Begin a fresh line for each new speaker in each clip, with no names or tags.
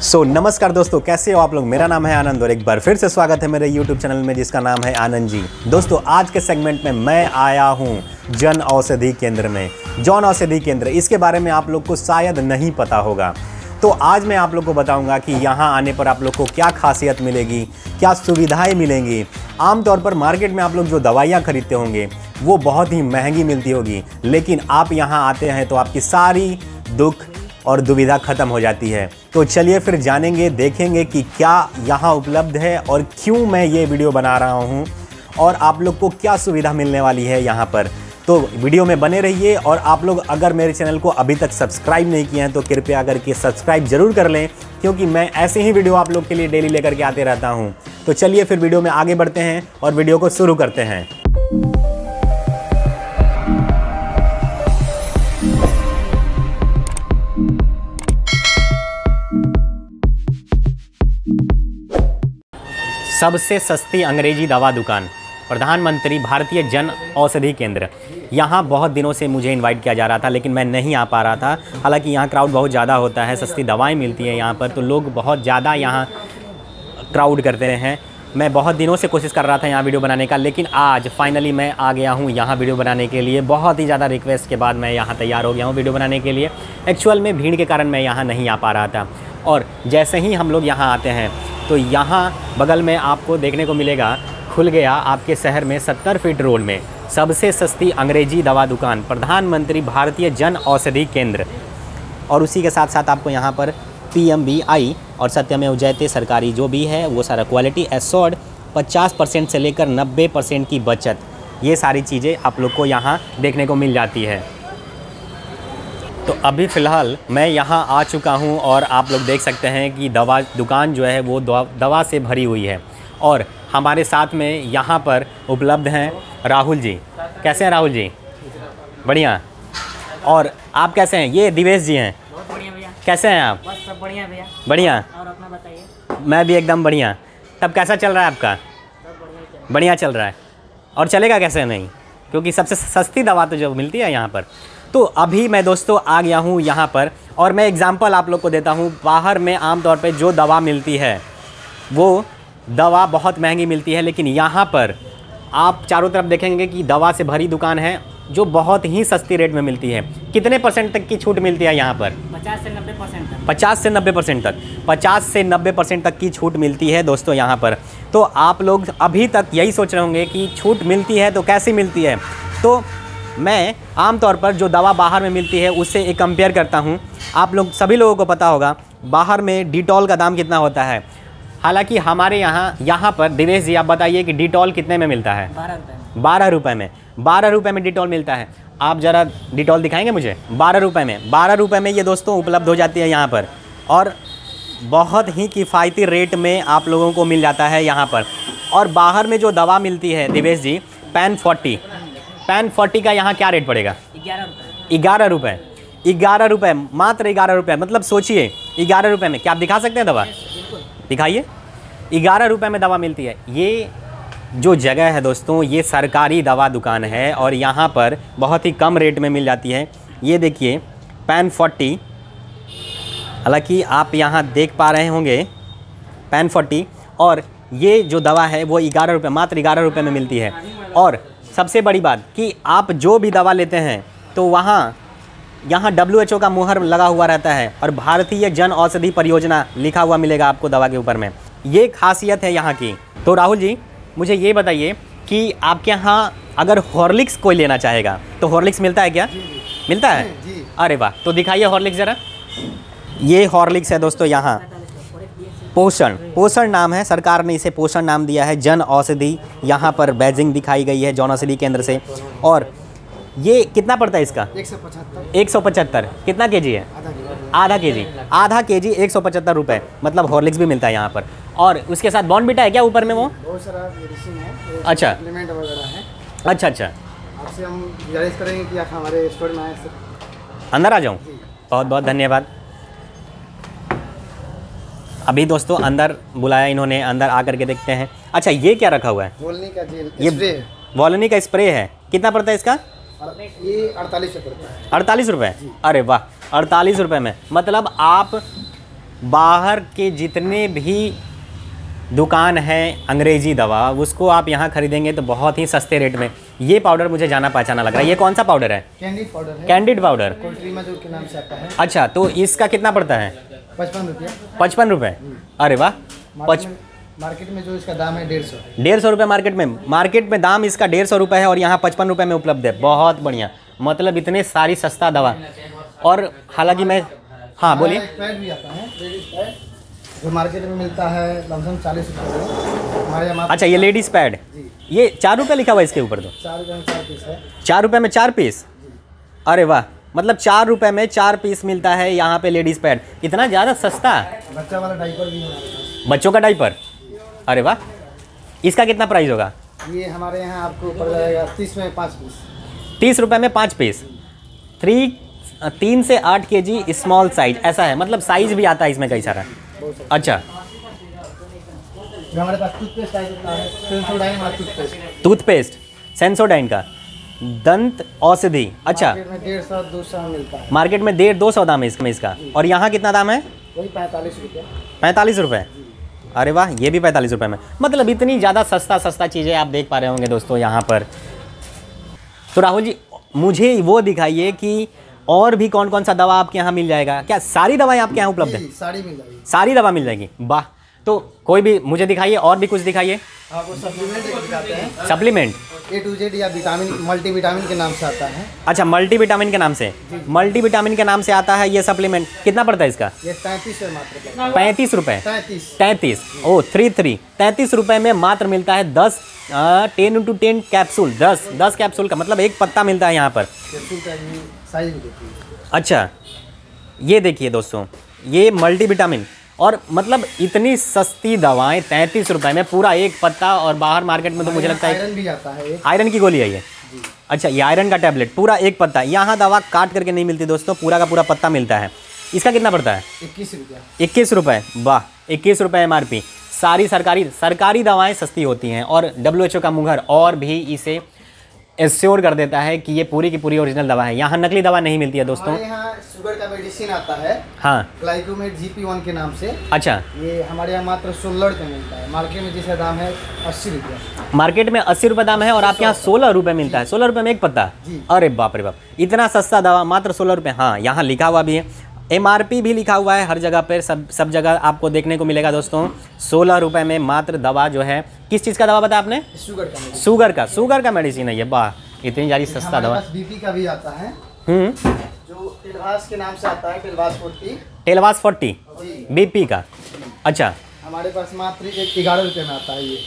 नमस्कार दोस्तों, कैसे हो आप लोग। मेरा नाम है आनंद और एक बार फिर से स्वागत है मेरे यूट्यूब चैनल में जिसका नाम है आनंद जी। दोस्तों, आज के सेगमेंट में मैं आया हूं जन औषधि केंद्र में। जन औषधि केंद्र, इसके बारे में आप लोग को शायद नहीं पता होगा, तो आज मैं आप लोग को बताऊंगा कि यहाँ आने पर आप लोग को क्या खासियत मिलेगी, क्या सुविधाएं मिलेंगी। आमतौर पर मार्केट में आप लोग जो दवाइयाँ खरीदते होंगे वो बहुत ही महंगी मिलती होगी, लेकिन आप यहाँ आते हैं तो आपकी सारी दुख और दुविधा खत्म हो जाती है। तो चलिए फिर जानेंगे, देखेंगे कि क्या यहाँ उपलब्ध है और क्यों मैं ये वीडियो बना रहा हूँ और आप लोग को क्या सुविधा मिलने वाली है यहाँ पर। तो वीडियो में बने रहिए और आप लोग अगर मेरे चैनल को अभी तक सब्सक्राइब नहीं किए हैं तो कृपया करके सब्सक्राइब जरूर कर लें, क्योंकि मैं ऐसे ही वीडियो आप लोग के लिए डेली लेकर के आते रहता हूँ। तो चलिए फिर वीडियो में आगे बढ़ते हैं और वीडियो को शुरू करते हैं। सबसे सस्ती अंग्रेजी दवा दुकान, प्रधानमंत्री भारतीय जन औषधि केंद्र। यहाँ बहुत दिनों से मुझे इनवाइट किया जा रहा था, लेकिन मैं नहीं आ पा रहा था। हालांकि यहाँ क्राउड बहुत ज़्यादा होता है, सस्ती दवाएं मिलती हैं यहाँ पर, तो लोग बहुत ज़्यादा यहाँ क्राउड करते हैं। मैं बहुत दिनों से कोशिश कर रहा था यहाँ वीडियो बनाने का, लेकिन आज फाइनली मैं आ गया हूँ यहाँ वीडियो बनाने के लिए। बहुत ही ज़्यादा रिक्वेस्ट के बाद मैं यहाँ तैयार हो गया हूँ वीडियो बनाने के लिए। एक्चुअल में भीड़ के कारण मैं यहाँ नहीं आ पा रहा था, और जैसे ही हम लोग यहाँ आते हैं तो यहाँ बगल में आपको देखने को मिलेगा, खुल गया आपके शहर में 70 फीट रोड में सबसे सस्ती अंग्रेजी दवा दुकान, प्रधानमंत्री भारतीय जन औषधि केंद्र। और उसी के साथ साथ आपको यहाँ पर PMBI और सत्यमेव जयते सरकारी जो भी है वो सारा क्वालिटी एश्योर्ड 50% से लेकर 90% की बचत, ये सारी चीज़ें आप लोग को यहाँ देखने को मिल जाती है। तो अभी फ़िलहाल मैं यहाँ आ चुका हूँ और आप लोग देख सकते हैं कि दवा दुकान जो है वो दवा से भरी हुई है। और हमारे साथ में यहाँ पर उपलब्ध हैं राहुल जी। कैसे हैं राहुल जी? बढ़िया। और आप कैसे हैं? ये दिवेश जी हैं।
बहुत बढ़िया भैया।
कैसे हैं आप?
बस सब बढ़िया भैया।
बढ़िया।
और अपना बताइए।
मैं भी एकदम बढ़िया। तब कैसा चल रहा है आपका?
सब
बढ़िया चल रहा है। और चलेगा कैसे नहीं, क्योंकि सबसे सस्ती दवा तो जो मिलती है यहाँ पर। तो अभी मैं दोस्तों आ गया हूँ यहाँ पर, और मैं एग्जांपल आप लोग को देता हूँ। बाहर में आमतौर पे जो दवा मिलती है वो दवा बहुत महंगी मिलती है, लेकिन यहाँ पर आप चारों तरफ देखेंगे कि दवा से भरी दुकान है जो बहुत ही सस्ती रेट में मिलती है। कितने % तक की छूट मिलती है यहाँ पर?
50 से 90% तक।
50 से 90% तक 50 से 90% तक की छूट मिलती है दोस्तों यहाँ पर। तो आप लोग अभी तक यही सोच रहे होंगे कि छूट मिलती है तो कैसी मिलती है। तो मैं आमतौर पर जो दवा बाहर में मिलती है उससे एक कंपेयर करता हूँ। आप लोग सभी लोगों को पता होगा बाहर में डिटॉल का दाम कितना होता है। हालांकि हमारे यहाँ पर दिवेश जी आप बताइए कि डिटॉल कितने में मिलता है? 12 रुपये में। 12 रुपये में डिटॉल मिलता है। आप ज़रा डिटॉल दिखाएंगे मुझे? 12 रुपये में। 12 रुपये में ये दोस्तों उपलब्ध हो जाती है यहाँ पर, और बहुत ही किफ़ायती रेट में आप लोगों को मिल जाता है यहाँ पर। और बाहर में जो दवा मिलती है दिवेश जी, पैन 40 का यहाँ क्या रेट पड़ेगा? 11 रुपये। 11 रुपये, मात्र 11 रुपये। मतलब सोचिए 11 रुपये में क्या आप दिखा सकते हैं दवा? दिखाइए। 11 रुपये में दवा मिलती है। ये जो जगह है दोस्तों, ये सरकारी दवा दुकान है और यहाँ पर बहुत ही कम रेट में मिल जाती है। ये देखिए पैन 40, हालांकि आप यहाँ देख पा रहे होंगे पैन 40, और ये जो दवा है वो 11 रुपये, मात्र 11 रुपये में मिलती है। और सबसे बड़ी बात कि आप जो भी दवा लेते हैं तो यहाँ WHO का मुहर लगा हुआ रहता है और भारतीय जन औषधि परियोजना लिखा हुआ मिलेगा आपको दवा के ऊपर में। ये खासियत है यहाँ की। तो राहुल जी मुझे ये बताइए कि आपके यहाँ अगर हॉर्लिक्स कोई लेना चाहेगा तो हॉर्लिक्स मिलता है क्या? मिलता है जी। अरे वाह, तो दिखाइए हॉर्लिक्स ज़रा। ये हॉर्लिक्स है दोस्तों यहाँ। पोषण नाम है, सरकार ने इसे पोषण नाम दिया है। जन औषधि यहाँ पर बैजिंग दिखाई गई है जन औषधि केंद्र से। और ये कितना पड़ता है इसका? 175। कितना केजी है? आधा केजी 175 रुपये। मतलब हॉर्लिक्स भी मिलता है यहाँ पर। और उसके साथ बॉर्नविटा है क्या ऊपर में? वो
बहुत सारा मेडिसिन है।
अच्छा,
सप्लीमेंट वगैरह है।
अच्छा।
आपसे हम गुजारिश करेंगे कि आप हमारे स्टोर में आए सर।
अंदर आ जाऊँ? बहुत बहुत धन्यवाद। अभी दोस्तों अंदर बुलाया इन्होंने, अंदर आकर के देखते हैं। अच्छा, ये क्या रखा हुआ है?
वोल्नी का जेल,
ये
स्प्रे है।
वोल्नी का स्प्रे है। कितना पड़ता है इसका?
ये 48 रुपये पड़ता है।
48 रुपये? अरे वाह, 48 रुपये में। मतलब आप बाहर के जितने भी दुकान है अंग्रेजी दवा उसको आप यहाँ खरीदेंगे तो बहुत ही सस्ते रेट में। ये पाउडर मुझे जाना पहचाना लग रहा है। ये कौन सा पाउडर है?
कैंडिड पाउडर है।
Candid powder.
कोल्ट्रीमाजोल के नाम से आता है।
अच्छा, तो इसका कितना पड़ता है?
55 रुपया।
55 रुपये? अरे वाह।
मार्केट में जो इसका दाम है 150 है।
150 रुपये मार्केट में दाम इसका 150 रुपये है और यहाँ 55 रुपये में उपलब्ध है। बहुत बढ़िया, मतलब इतने सारी सस्ता दवा। और हालांकि मैं, हाँ बोलिए।
एक पैड भी आता है, लेडीज पैड, जो मार्केट में मिलता है लमसम 40 रुपये हमारे यहाँ।
अच्छा, ये लेडीज़ पैड, ये 4 रुपये लिखा हुआ है इसके ऊपर। तो
4 रुपये में 4 पीस है।
4 रुपये में 4 पीस? अरे वाह, मतलब 4 रुपये में 4 पीस मिलता है यहाँ पे लेडीज़ पैड। इतना ज़्यादा सस्ता।
बच्चा वाला डाइपर भी है हमारे पास।
बच्चों का डाइपर? अरे वाह। इसका कितना प्राइस होगा?
ये हमारे यहाँ आपको पड़ जाएगा 30 में 5 पीस।
30 रुपये में 5 पीस। 3 से 8 kg स्मॉल साइज, ऐसा है, मतलब साइज भी आता है इसमें कई सारा। अच्छा,
जो हमारे पास टूथपेस्ट आता है, सेंसोडाइन वाला
टूथपेस्ट सेंसोडाइन का, दंत औषधि। अच्छा,
मार्केट में 150-200 मिलता है।
मार्केट में 150-200 दाम है इसका। और यहाँ कितना दाम है?
वही 45 रुपये।
45 रुपये? अरे वाह, ये भी 45 रुपये में। मतलब इतनी ज़्यादा सस्ता चीज़ें आप देख पा रहे होंगे दोस्तों यहाँ पर। तो राहुल जी, मुझे वो दिखाइए कि और भी कौन कौन सा दवा आपके यहाँ मिल जाएगा? क्या सारी दवाएं आपके यहाँ उपलब्ध है?
सारी मिल जाएगी।
सारी दवा मिल जाएगी, वाह। तो कोई भी मुझे दिखाइए, और भी कुछ दिखाइए।
आपको सप्लीमेंट दिखाते हैं।
सप्लीमेंट
A to Z या विटामिन, मल्टीविटामिन के नाम से आता है।
अच्छा, मल्टीविटामिन के नाम से, मल्टीविटामिन के नाम से आता है ये सप्लीमेंट। कितना पड़ता है इसका?
ये 33 है मात्र।
35 रुपये?
33।
ओ 33 रुपये में मात्र मिलता है 10 10x10 कैप्सूल। 10 कैप्सूल का मतलब एक पत्ता मिलता है यहाँ पर।
कैप्सूल का ये साइज भी देखिए।
अच्छा, ये देखिए दोस्तों, ये मल्टीविटामिन, और मतलब इतनी सस्ती दवाएं 33 रुपये में, पूरा एक पत्ता। और बाहर मार्केट में तो मुझे लगता है
आयरन भी आता है।
आयरन की गोली है ये। अच्छा, ये आयरन का टैबलेट, पूरा एक पत्ता। यहाँ दवा काट करके नहीं मिलती दोस्तों, पूरा का पूरा पत्ता मिलता है। इसका कितना पड़ता है?
21 रुपया।
21 रुपये? वाह, 21 रुपये MRP। सारी सरकारी दवाएं सस्ती होती हैं, और WHO का मुहर और भी इसे एश्योर कर देता है कि ये पूरी की पूरी ओरिजिनल दवा है। यहाँ नकली दवा नहीं मिलती है दोस्तों।
हमारे यहाँ शुगर का मेडिसिन आता है,
हाँ,
ग्लाइकोमेट GP1 के नाम से।
अच्छा,
ये हमारे यहाँ मात्र 16 रुपये मिलता है। मार्केट में जिसका दाम है 80 रुपया।
मार्केट में 80 रुपये दाम है और आपके यहाँ 16 रुपये मिलता है। 16 रुपये में एक पत्ता? अरे बाप रे बाप, इतना सस्ता दवा मात्र 16 रुपये। हाँ, यहाँ लिखा हुआ भी है, MRP भी लिखा हुआ है हर जगह पर, सब जगह आपको देखने को मिलेगा दोस्तों। 16 रुपये में मात्र दवा जो है, किस चीज़ का दवा बताया आपने? शुगर का मेडिसिन है ये। वाह, इतनी सारी सस्ता दवा।
BP का भी आता है, जो टेलवास के नाम से आता है।
टेलवास 40 BP का। अच्छा,
हमारे पास मात्र 11 रुपये में आता है ये।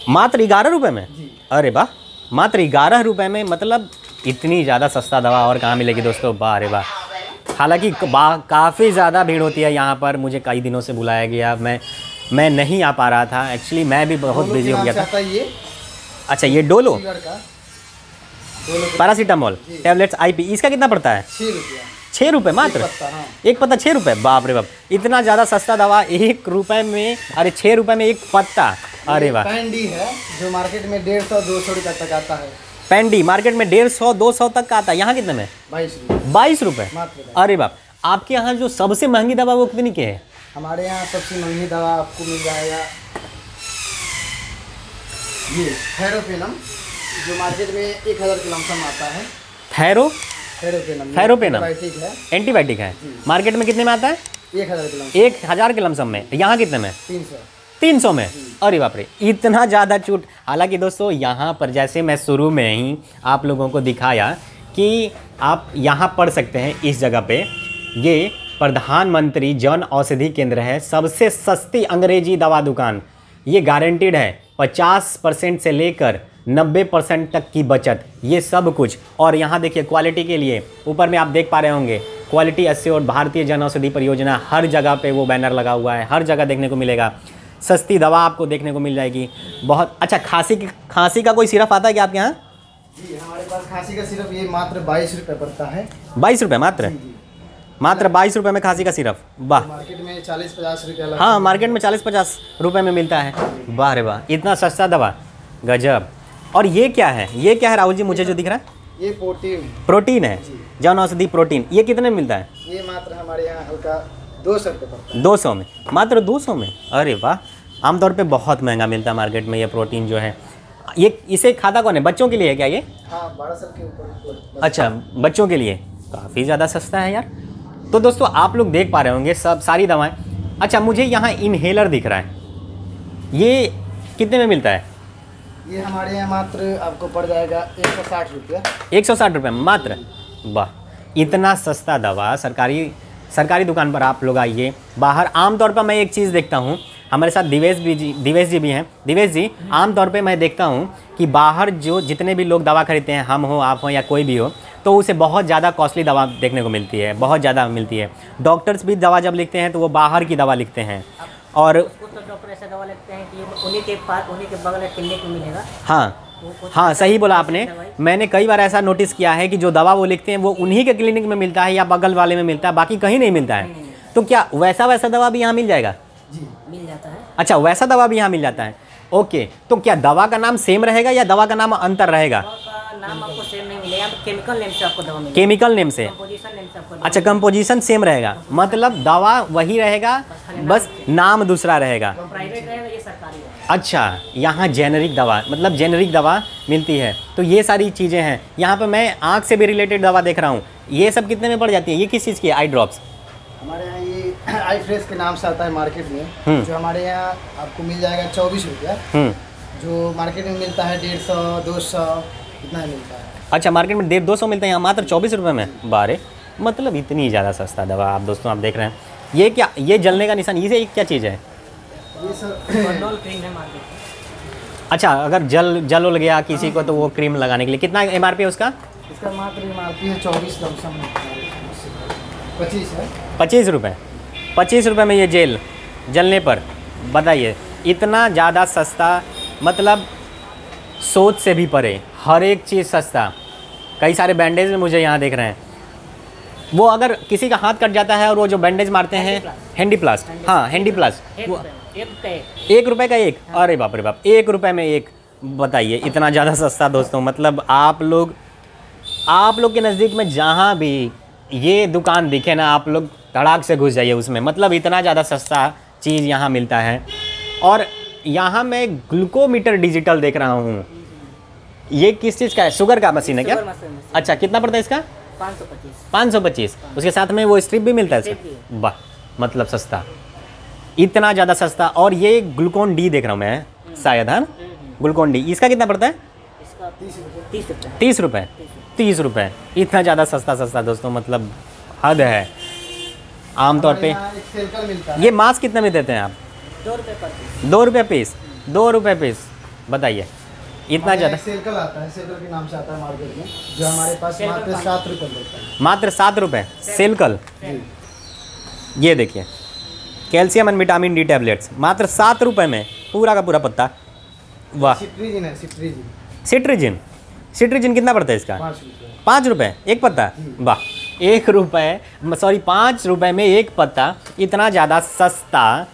मात्र 11 रुपये में? अरे वाह, मात्र 11 रुपये में, मतलब इतनी ज़्यादा सस्ता दवा और कहाँ मिलेगी दोस्तों? वाह अरे वाह। हालांकि काफ़ी ज़्यादा भीड़ होती है यहाँ पर। मुझे कई दिनों से बुलाया गया, मैं नहीं आ पा रहा था एक्चुअली, मैं भी बहुत बिजी हो गया था। अच्छा, ये डोलो पैरासीटामोल टैबलेट्स IP, इसका कितना पड़ता है? 6 रुपये मात्र? एक पत्ता 6 रुपये? बाप रे बाप, इतना ज़्यादा सस्ता दवा 1 रुपये में। अरे 6 रुपये में एक पत्ता? अरे वाह।
पैंडी है जो मार्केट में 150-200 रुपये तक आता है।
पैंडी मार्केट में 150-200 तक का आता है, यहाँ कितने में? 22 रुपये? अरे बाप। आपके यहाँ जो सबसे महंगी दवा वो कितनी की है?
हमारे यहाँ सबसे महंगी दवा आपको मिल जाएगा ये थेरोपेनम, जो मार्केट में 1000 के लमसम आता है। थेरोपेनम एंटीबायोटिक है। मार्केट में कितने में आता है? 1000 के लमसम में। यहाँ कितने में? 300 में? अरे बाप रे, इतना ज़्यादा छूट। हालांकि दोस्तों यहाँ पर जैसे मैं शुरू में ही आप लोगों को दिखाया कि आप यहाँ पढ़ सकते हैं, इस जगह पे ये प्रधानमंत्री जन औषधि केंद्र है, सबसे सस्ती अंग्रेजी दवा दुकान। ये गारंटीड है 50% से लेकर 90% तक की बचत, ये सब कुछ। और यहाँ देखिए क्वालिटी के लिए ऊपर में आप देख पा रहे होंगे, क्वालिटी एश्योर्ड भारतीय जन औषधि परियोजना, हर जगह पे वो बैनर लगा हुआ है, हर जगह देखने को मिलेगा। सस्ती दवा आपको देखने को मिल जाएगी। बहुत अच्छा। खांसी का कोई सिरप आता है क्या आपके यहाँ? जी, हमारे पास खांसी का सिरप ये मात्र 22 रुपये पड़ता है।
22 रुपये मात्र? मात्र 22 रुपये में खांसी का सिरप? वाह।
मार्केट में 40-50 रुपये।
हाँ, मार्केट में 40-50 रुपये में मिलता है। वाह रे वाह, इतना सस्ता दवा, गजब। और ये क्या है? ये क्या है राहुल जी मुझे जो दिख रहा है?
ये प्रोटीन
है, जन औषधि प्रोटीन। ये कितने में मिलता है?
ये मात्र हमारे यहाँ हल्का
200 रुपये पड़ता
200 में, मात्र 200 में। अरे वाह, आमतौर पे बहुत महंगा मिलता है मार्केट में ये प्रोटीन जो है। ये इसे खाता कौन है, बच्चों के लिए है क्या ये?
हाँ 12 साल के ऊपर।
अच्छा, बच्चों के लिए काफ़ी ज़्यादा सस्ता है यार। तो दोस्तों आप लोग देख पा रहे होंगे सब सारी दवाएं। अच्छा, मुझे यहाँ इनहेलर दिख रहा है, ये कितने में मिलता है?
ये हमारे यहाँ मात्र आपको पड़ जाएगा 160 रुपये।
160 रुपये मात्र। वाह, इतना सस्ता दवा सरकारी दुकान पर आप लोग आइए। बाहर आमतौर पर मैं एक चीज़ देखता हूँ, हमारे साथ दिवेश जी भी हैं। दिवेश जी, आमतौर पे मैं देखता हूँ कि बाहर जो जितने भी लोग दवा खरीदते हैं, हम हो आप हो या कोई भी हो, तो उसे बहुत ज़्यादा कॉस्टली दवा देखने को मिलती है, बहुत ज़्यादा मिलती है। डॉक्टर्स भी दवा जब लिखते हैं तो वो बाहर की दवा लिखते हैं। और
कुछ तो डॉक्टर ऐसा दवा लिखते हैं कि ये उन्हीं के बगल क्लिनिक में मिलेगा।
हाँ, सही बोला आपने। मैंने कई बार ऐसा नोटिस किया है कि जो दवा वो लिखते हैं वो उन्हीं के क्लिनिक में मिलता है या बगल वाले में मिलता है, बाकी कहीं नहीं मिलता है। तो क्या वैसा दवा भी यहाँ मिल जाएगा?
जी
मिल जाता है।
अच्छा, वैसा दवा भी यहाँ मिल जाता है। ओके, तो क्या दवा का नाम सेम रहेगा या दवा का नाम अंतर रहेगा?
दवा का नाम आपको सेम नहीं मिलेगा, केमिकल नेम से आपको दवा मिलेगा।
केमिकल नेम से?
कंपोजिशन नेम से आपको
अच्छा, कंपोजिशन सेम रहेगा, मतलब दवा वही रहेगा, बस नाम दूसरा रहेगा।
प्राइवेट रहेगा, ये सरकारी है।
अच्छा, यहाँ जेनरिक दवा, मतलब जेनरिक दवा मिलती है। तो ये सारी चीज़ें हैं। यहाँ पे मैं आँख से भी रिलेटेड दवा देख रहा हूँ, ये सब कितने में पड़ जाती है? ये किस चीज़ की है? Eye drops?
हमारे यहाँ ये आई फ्रेश के नाम से आता है मार्केट में, जो हमारे यहाँ आपको मिल जाएगा 24 रुपया। जो मार्केट में मिलता है 150, 200 इतना मिलता है।
अच्छा, मार्केट में 150-200 मिलता है, यहाँ मात्र 24 रुपये में। बारे, मतलब इतनी ज़्यादा सस्ता दवा। आप दोस्तों आप देख रहे हैं, ये क्या, ये जलने का निशान, ये क्या चीज़ है?
ये सर
कंट्रोल क्रीम है मार्केट में।
अच्छा, अगर जल उल गया किसी को तो वो क्रीम लगाने के लिए कितना MRP है उसका?
इसका मात्र MRP है 24 लमसम 25 है।
25 रुपये। 25 रुपये में ये जेल जलने पर, बताइए इतना ज़्यादा सस्ता, मतलब सोच से भी परे, हर एक चीज़ सस्ता। कई सारे बैंडेज में मुझे यहाँ देख रहे हैं, वो अगर किसी का हाथ कट जाता है और वो जो बैंडेज मारते हैं, हैंडी प्लास्ट, हाँ हैंडी प्लास्ट,
एक रुपये
1 रुपये का एक। अरे बाप रे बाप, 1 रुपये में एक, बताइए इतना ज़्यादा सस्ता दोस्तों। मतलब आप लोग के नज़दीक में जहाँ भी ये दुकान दिखे ना, आप लोग धड़ाक से घुस जाइए उसमें, मतलब इतना ज़्यादा सस्ता चीज़ यहाँ मिलता है। और यहाँ मैं ग्लूकोमीटर डिजिटल देख रहा हूँ, ये किस चीज़ का है? शुगर का मशीन है क्या?
Sugar machine.
अच्छा, कितना पड़ता है इसका?
525।
525। उसके साथ में वो स्ट्रिप भी मिलता है इसका? वाह, मतलब सस्ता, इतना ज़्यादा सस्ता। और ये ग्लूकोन डी देख रहा हूँ मैं, शायद, हाँ ग्लूकोन डी, इसका कितना पड़ता है?
इसका 30 रुपये।
30 रुपये। 30 रुपये, इतना ज़्यादा सस्ता दोस्तों, मतलब हद है। आमतौर पे
यहाँ एक सेलकल मिलता है।
ये मास्क कितने में देते हैं आप?
2 रुपये पर पीस।
2 रुपये पीस। 2 रुपये पीस, बताइए इतना
हमारे
ज़्यादा।
यहाँ एक सेलकल आता है, सेलकल के नाम से आता है मार्केट में, जो हमारे पास मात्र 7 रुपये मिलता है।
मात्र 7 रुपये सेलकल।
जी
ये देखिए, calcium and vitamin D tablets मात्र 7 रुपये में, पूरा का पूरा पत्ता। वाह।
सिट्रीजिन है,
सिट्रीजिन कितना पड़ता है इसका?
5 रुपये।
5 रुपये एक पत्ता? वाह, 1 रुपये, सॉरी 5 रुपये में एक पत्ता। इतना ज़्यादा सस्ता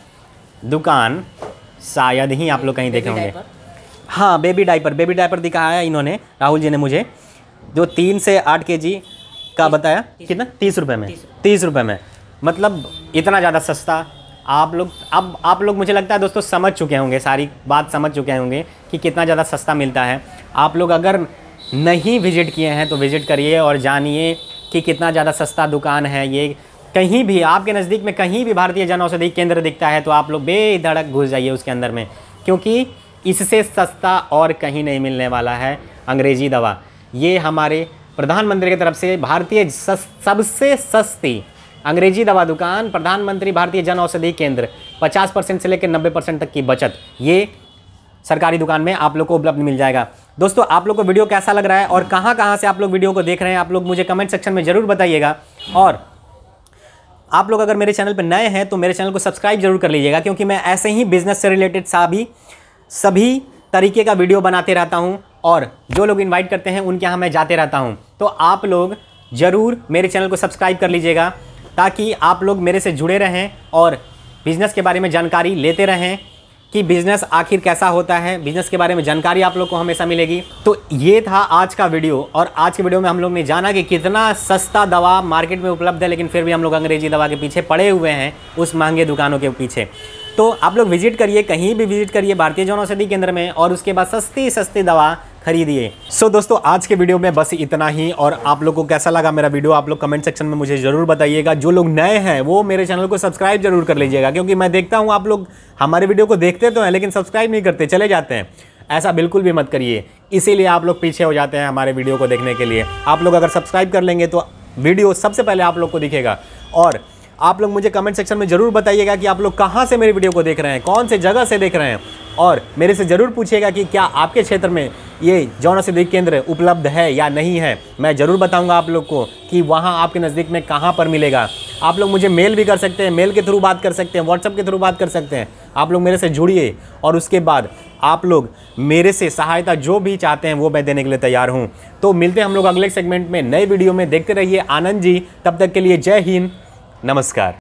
दुकान शायद ही आप लोग कहीं देखे होंगे। हाँ, बेबी डाइपर दिखाया इन्होंने, राहुल जी ने मुझे, जो 3 से 8 kg का बताया। कितना? 30 रुपये में। 30 रुपये में, मतलब इतना ज़्यादा सस्ता। आप लोग मुझे लगता है दोस्तों समझ चुके होंगे, सारी बात समझ चुके होंगे कि कितना ज़्यादा सस्ता मिलता है। आप लोग अगर नहीं विजिट किए हैं तो विजिट करिए और जानिए कि कितना ज़्यादा सस्ता दुकान है ये। कहीं भी आपके नज़दीक में कहीं भी भारतीय जन औषधि केंद्र दिखता है तो आप लोग बेधड़क घुस जाइए उसके अंदर में, क्योंकि इससे सस्ता और कहीं नहीं मिलने वाला है अंग्रेज़ी दवा। ये हमारे प्रधानमंत्री की तरफ से भारतीय सबसे सस्ती अंग्रेजी दवा दुकान, प्रधानमंत्री भारतीय जन औषधि केंद्र, 50% से लेकर 90% तक की बचत, ये सरकारी दुकान में आप लोग को उपलब्ध मिल जाएगा। दोस्तों आप लोग को वीडियो कैसा लग रहा है और कहाँ से आप लोग वीडियो को देख रहे हैं, आप लोग मुझे कमेंट सेक्शन में ज़रूर बताइएगा। और आप लोग अगर मेरे चैनल पर नए हैं तो मेरे चैनल को सब्सक्राइब जरूर कर लीजिएगा, क्योंकि मैं ऐसे ही बिजनेस से रिलेटेड सभी तरीके का वीडियो बनाते रहता हूँ और जो लोग इनवाइट करते हैं उनके यहाँ मैं जाते रहता हूँ। तो आप लोग ज़रूर मेरे चैनल को सब्सक्राइब कर लीजिएगा ताकि आप लोग मेरे से जुड़े रहें और बिज़नेस के बारे में जानकारी लेते रहें।
कि बिजनेस आखिर कैसा होता है, बिजनेस के बारे में जानकारी आप लोग को हमेशा मिलेगी। तो ये था आज का वीडियो, और आज के वीडियो में हम लोग ने जाना कि कितना सस्ता दवा मार्केट में उपलब्ध है, लेकिन फिर भी हम लोग अंग्रेजी दवा के पीछे पड़े हुए हैं, उस महंगे दुकानों के पीछे। तो आप लोग विजिट करिए, कहीं भी विजिट करिए भारतीय जन औषधि केंद्र में, और उसके बाद सस्ती सस्ती दवा खरीदिए। सो दोस्तों, आज के वीडियो में बस इतना ही। और आप लोगों को कैसा लगा मेरा वीडियो, आप लोग कमेंट सेक्शन में मुझे ज़रूर बताइएगा। जो लोग नए हैं वो मेरे चैनल को सब्सक्राइब जरूर कर लीजिएगा, क्योंकि मैं देखता हूँ आप लोग हमारे वीडियो को देखते तो हैं लेकिन सब्सक्राइब नहीं करते, चले जाते हैं। ऐसा बिल्कुल भी मत करिए, इसीलिए आप लोग पीछे हो जाते हैं हमारे वीडियो को देखने के लिए। आप लोग अगर सब्सक्राइब कर लेंगे तो वीडियो सबसे पहले आप लोग को दिखेगा। और आप लोग मुझे कमेंट सेक्शन में ज़रूर बताइएगा कि आप लोग कहाँ से मेरे वीडियो को देख रहे हैं, कौन से जगह से देख रहे हैं, और मेरे से ज़रूर पूछिएगा कि क्या आपके क्षेत्र में ये जन औषधि केंद्र उपलब्ध है या नहीं है। मैं ज़रूर बताऊंगा आप लोग को कि वहाँ आपके नज़दीक में कहाँ पर मिलेगा। आप लोग मुझे मेल भी कर सकते हैं, मेल के थ्रू बात कर सकते हैं, व्हाट्सएप के थ्रू बात कर सकते हैं। आप लोग मेरे से जुड़िए, और उसके बाद आप लोग मेरे से सहायता जो भी चाहते हैं वो मैं देने के लिए तैयार हूँ। तो मिलते हैं हम लोग अगले सेगमेंट में, नए वीडियो में। देखते रहिए आनंद जी। तब तक के लिए जय हिंद, नमस्कार।